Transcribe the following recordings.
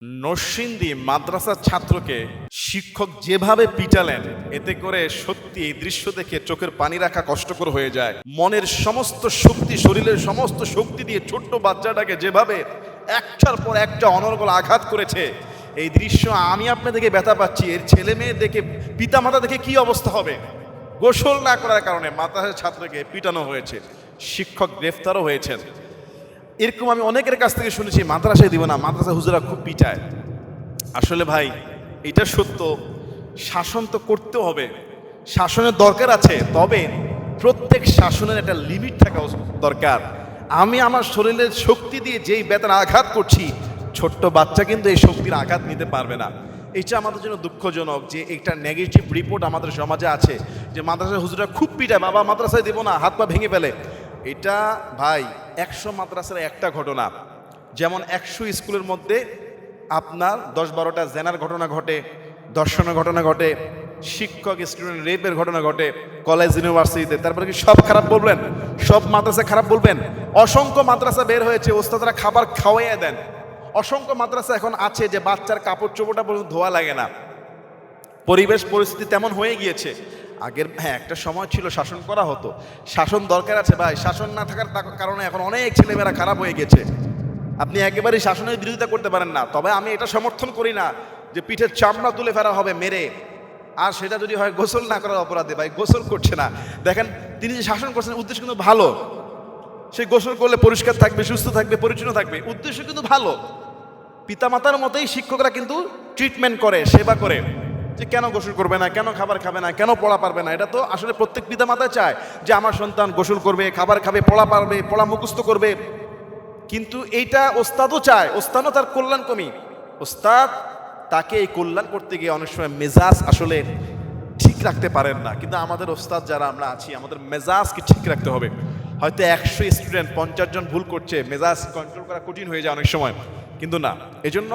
নরসিংদী মাদ্রাসার ছাত্রকে শিক্ষক যেভাবে পিটালেন, এতে করে সত্যি এই দৃশ্য দেখে চোখের পানি রাখা কষ্টকর হয়ে যায়। মনের সমস্ত শক্তি, শরীরের সমস্ত শক্তি দিয়ে ছোট্ট বাচ্চাটাকে যেভাবে একটার পর একটা অনর্গল আঘাত করেছে, এই দৃশ্য আমি আপনাদেরকে ব্যথা পাচ্ছি। এর ছেলে মেয়ে দেখে, পিতামাতা দেখে কি অবস্থা হবে। গোসল না করার কারণে মাদ্রাসার ছাত্রকে পিটানো হয়েছে, শিক্ষক গ্রেফতারও হয়েছেন। এরকম আমি অনেকের কাছ থেকে শুনেছি, মাদ্রাসায় দিব না, মাদ্রাসা হুজুরা খুব পিটায়। আসলে ভাই, এটা সত্য, শাসন তো করতে হবে, শাসনের দরকার আছে, তবে প্রত্যেক শাসনের একটা লিমিট থাকা দরকার। আমি আমার শরীরের শক্তি দিয়ে যেই বেতন আঘাত করছি, ছোট্ট বাচ্চা কিন্তু এই শক্তির আঘাত নিতে পারবে না। এটা আমাদের জন্য দুঃখজনক যে একটা নেগেটিভ রিপোর্ট আমাদের সমাজে আছে যে মাদ্রাসার হুজুরা খুব পিটায়, বাবা মাদ্রাসায় দেবো না, হাত পা ভেঙে ফেলে। এটা ভাই 100 মাদ্রাসার একটা ঘটনা। যেমন 100 স্কুলের মধ্যে আপনার 10-12টা জেনার ঘটনা ঘটে, ধর্ষণের ঘটনা ঘটে, শিক্ষক স্টুডেন্ট রেপের ঘটনা ঘটে কলেজ ইউনিভার্সিটিতে। তারপরে কি সব খারাপ বলবেন? সব মাদ্রাসা খারাপ বলবেন? অসংখ্য মাদ্রাসা বের হয়েছে ওস্তাদরা খাবার খাওয়াইয়া দেন। অসংখ্য মাদ্রাসা এখন আছে যে বাচ্চার কাপড় চোপড়টা পর্যন্ত ধোয়া লাগে না। পরিবেশ পরিস্থিতি তেমন হয়ে গিয়েছে। আগের একটা সময় ছিল শাসন করা হতো, শাসন দরকার আছে ভাই। শাসন না থাকার কারণে এখন অনেক ছেলেমেয়েরা খারাপ হয়ে গেছে। আপনি একেবারেই শাসনের বিরোধিতা করতে পারেন না, তবে আমি এটা সমর্থন করি না যে পিঠের চামড়া তুলে ফেলা হবে মেরে। আর সেটা যদি হয় গোসল না করার অপরাধে, ভাই গোসল করছে না। দেখেন তিনি যে শাসন করছেন উদ্দেশ্য কিন্তু ভালো, সে গোসল করলে পরিষ্কার থাকবে, সুস্থ থাকবে, পরিচ্ছন্ন থাকবে, উদ্দেশ্য কিন্তু ভালো। পিতামাতার মতোই শিক্ষকরা কিন্তু ট্রিটমেন্ট করে, সেবা করে, যে কেন গোসল করবে না, কেন খাবার খাবে না, কেন পড়া পারবে না। এটা তো আসলে প্রত্যেক পিতামাতা চায় যে আমার সন্তান গোসল করবে, খাবার খাবে, পড়া পারবে, পড়া মুখস্থ করবে। কিন্তু এইটা ওস্তাদও চায়, ওস্তাদও তার কল্যাণ কমি। ওস্তাদ তাকে এই কল্যাণ করতে গিয়ে অনেক সময় মেজাজ আসলে ঠিক রাখতে পারেন না। কিন্তু আমাদের ওস্তাদ যারা আমরা আছি, আমাদের মেজাজকে ঠিক রাখতে হবে। হয়তো 100 স্টুডেন্ট 50 জন ভুল করছে, মেজাজ কন্ট্রোল করা কঠিন হয়ে যায় অনেক সময়, কিন্তু না। এজন্য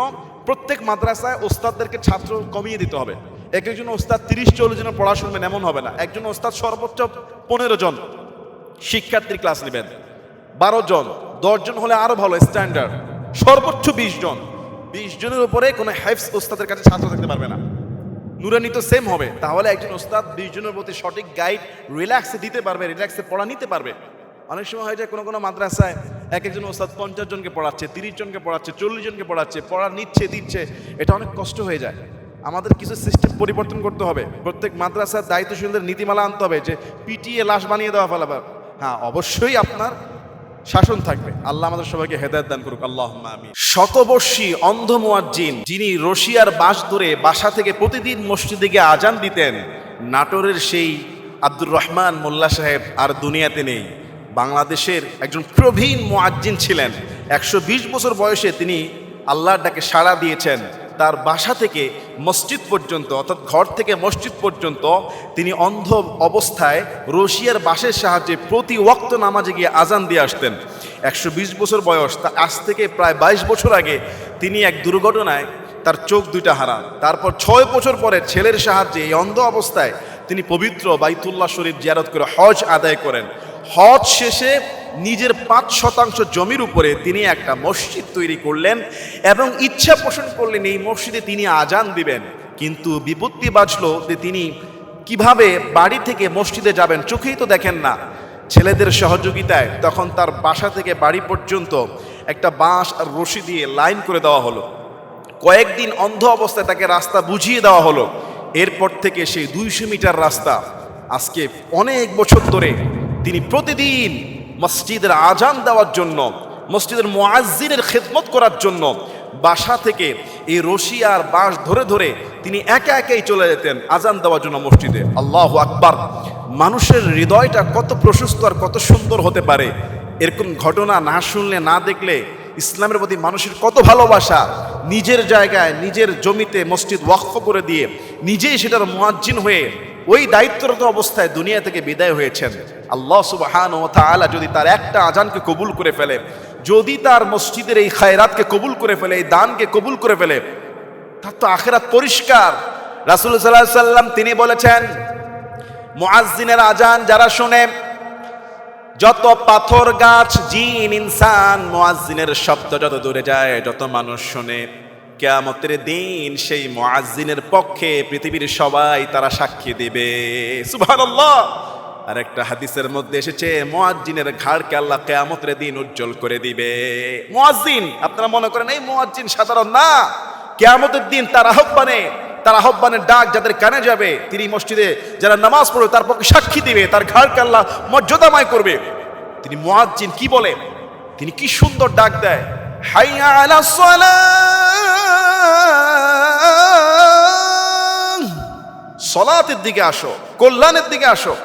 প্রত্যেক মাদ্রাসায় ওস্তাদদেরকে ছাত্র কমিয়ে দিতে হবে। একজন ওস্তাদ 30-40 জনের পড়া শুনবেন এমন হবে না। একজন ওস্তাদ সর্বোচ্চ 15 জন শিক্ষার্থীর ক্লাস নেবেন, 12 জন, 10 জন হলে আরো ভালো স্ট্যান্ডার্ড, সর্বোচ্চ 20 জন। 20 জনের উপরে কোনো হাইফস ওস্তাদের কাছে ছাত্র থাকতে পারবে না। নুরানি তো সেম হবে। তাহলে একজন ওস্তাদ 20 জনের প্রতি সঠিক গাইড রিল্যাক্সে দিতে পারবে, রিল্যাক্সে পড়া নিতে পারবে। অনেক সময় হয় যে কোনো মাদ্রাসায় একজন ওস্তাদ 50 জনকে পড়াচ্ছে, 30 জনকে পড়াচ্ছে, 40 জনকে পড়াচ্ছে, পড়া নিচ্ছে দিচ্ছে, এটা অনেক কষ্ট হয়ে যায়। আমাদের কিছু সিস্টেম পরিবর্তন করতে হবে। প্রত্যেক মাদ্রাসার দায়িত্বশীলদের নীতিমালা আনতে হবে যে পিটিএ লাশ বানিয়ে দেওয়া ফেলাবার। হ্যাঁ, অবশ্যই আপনার শাসন থাকবে। আল্লাহ আমাদের সবাইকে হেদায়েত দান করুক, আল্লাহুম্মা আমিন। শতবর্ষী অন্ধ মুয়াজ্জিন, যিনি রশিয়ার বাঁশ ধরে বাসা থেকে প্রতিদিন মসজিদে গিয়ে আজান দিতেন, নাটোরের সেই আব্দুর রহমান মোল্লা সাহেব আর দুনিয়াতে নেই। বাংলাদেশের একজন প্রবীণ মুয়াজ্জিন ছিলেন। 120 বছর বয়সে তিনি আল্লাহর ডাকে সাড়া দিয়েছেন। তার বাসা থেকে মসজিদ পর্যন্ত, অর্থাৎ ঘর থেকে মসজিদ পর্যন্ত তিনি অন্ধ অবস্থায় রশিয়ার বাঁশের সাহায্যে প্রতি ওয়াক্ত নামাজে গিয়ে আজান দিয়ে আসতেন। 120 বছর বয়স, তা আজ থেকে প্রায় 22 বছর আগে তিনি এক দুর্ঘটনায় তার চোখ দুইটা হারান। তারপর 6 বছর পরে ছেলের সাহায্যে এই অন্ধ অবস্থায় তিনি পবিত্র বাইতুল্লাহ শরীফ জিয়ারত করে হজ আদায় করেন। হজ শেষে নিজের 5% জমির উপরে তিনি একটা মসজিদ তৈরি করলেন এবং ইচ্ছা পোষণ করলেন এই মসজিদে তিনি আজান দিবেন। কিন্তু বিপত্তি বাজলো যে তিনি কিভাবে বাড়ি থেকে মসজিদে যাবেন, চোখেই তো দেখেন না। ছেলেদের সহযোগিতায় তখন তার বাসা থেকে বাড়ি পর্যন্ত একটা বাঁশ আর রশি দিয়ে লাইন করে দেওয়া হলো। কয়েকদিন অন্ধ অবস্থায় তাকে রাস্তা বুঝিয়ে দেওয়া হলো। এরপর থেকে সেই 200 মিটার রাস্তা আজকে অনেক বছর ধরে তিনি প্রতিদিন মসজিদের আজান দেওয়ার জন্য, মসজিদের মুয়াজ্জিনের খেদমত করার জন্য বাসা থেকে এই রশি আর বাঁশ ধরে ধরে তিনি একা একাই চলে যেতেন আজান দেওয়ার জন্য মসজিদে। আল্লাহু আকবার! মানুষের হৃদয়টা কত প্রশস্ত আর কত সুন্দর হতে পারে। এরকম ঘটনা না শুনলে, না দেখলে ইসলামের প্রতি মানুষের কত ভালোবাসা। নিজের জায়গায় নিজের জমিতে মসজিদ ওয়াকফ করে দিয়ে নিজেই সেটার মুয়াজ্জিন হয়ে ওই দায়িত্বরত অবস্থায় দুনিয়া থেকে বিদায় হয়েছেন। আল্লাহ সুবহানাহু ওয়া তাআলা যদি তার একটা আজানকে কবুল করে ফেলে, যদি তার মসজিদের এই খায়রাতকে কবুল করে ফেলে, এই দানকে কবুল করে ফেলে, তার তো আখিরাত পরিষ্কার। রাসূল সাল্লাল্লাহু আলাইহি সাল্লাম তিনি বলেছেন, মুয়াজ্জিনের আজান যারা শোনে, যত পাথর গাছ জিন ইনসান মুয়াজ্জিনের শব্দ যত দূরে যায়, যত মানুষ শোনে, কিয়ামতের দিন সেই মুয়াজ্জিনের পক্ষে পৃথিবীর সবাই তারা সাক্ষী দিবে। সুবহানাল্লাহ। আর একটা হাদিসের মধ্যে এসেছে মুয়াজ্জিনের ঘাড়কে আল্লাহ কিয়ামতের দিন উজ্জ্বল করে দিবে। মুয়াজ্জিন, আপনারা মনে করেন এই মুয়াজ্জিন সাধারণ না, কিয়ামতের দিন তার আহ্বানের ডাক যাদের কানে যাবে, তিনি মসজিদে যারা নামাজ পড়বে তার পক্ষে সাক্ষী দিবে, তার ঘাড়কে আল্লাহ মর্যাদাময় করবে। তিনি মুয়াজ্জিন কি বলে, তিনি কি সুন্দর ডাক দেয়, হাইয়া আলাস সালাহ, সালাতের দিকে আসো, কল্যাণের দিকে আসো।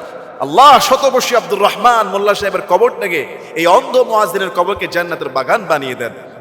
আল্লাহ শতবর্ষী আব্দুর রহমান মোল্লা সাহেবের কবরটাকে, এই অন্ধ মুয়াজ্জিনের কবরকে জান্নাতের বাগান বানিয়ে দেন।